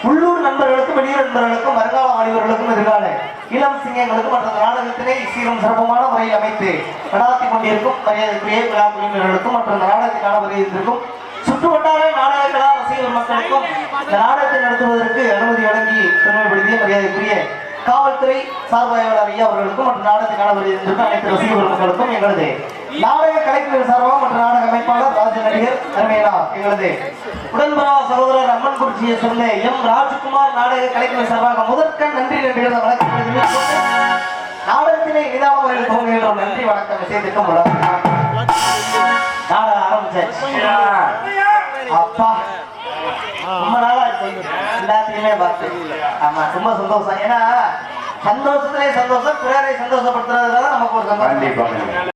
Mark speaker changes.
Speaker 1: உள்ளூர் நண்பர்களுக்கும் வெளியூர் நண்பர்களுக்கும் வருங்கால வாலிபர்களுக்கும் எதிர்கால இளம் சிங்கங்களுக்கும் மற்ற நாடகத்தினை சீரும் சிறப்புமான முறையில் அமைத்து நடாத்தி கொண்டிருக்கும் மரியாதைக்குரிய விழா குழுவினர்களுக்கும் மற்ற நாடகத்திற்கான வருகிறதுக்கும் சுற்றுவட்டார நாடக கலா ரசிகர் மக்களுக்கும் இந்த நாடகத்தை நடத்துவதற்கு அனுமதி வழங்கி பெருமைப்படுத்திய மரியாதைக்குரிய காவல்துறை சார்பாளர் ஐயா அவர்களுக்கும் மற்ற நாடகத்திற்கான வருகிறதுக்கும் அனைத்து ரசிகர் மக்களுக்கும் எங்களது நாடக கலைஞர் சார்பாக மற்ற நாடக அமைப்பாளர் ராஜ நடிகர் அருமையா எங்களது உடன்பரா சகோதரர் அம்மன் குறிச்சியை சொன்ன எம் ராஜ்குமார் நாடக கலைஞர் சார்பாக முதற்கண் நன்றி நன்றிகளை வணக்கம் நாடகத்தினை இனிதாக முறையில் துவங்குகின்றோம். நன்றி வணக்கம். விஷயத்திற்கும் இனிமே பார்த்து. ஆமா ரொம்ப சந்தோஷம். ஏன்னா சந்தோஷத்திலே சந்தோஷம், பிறரை சந்தோஷப்படுத்துறதுல தான் நமக்கு ஒரு சந்தோஷம்.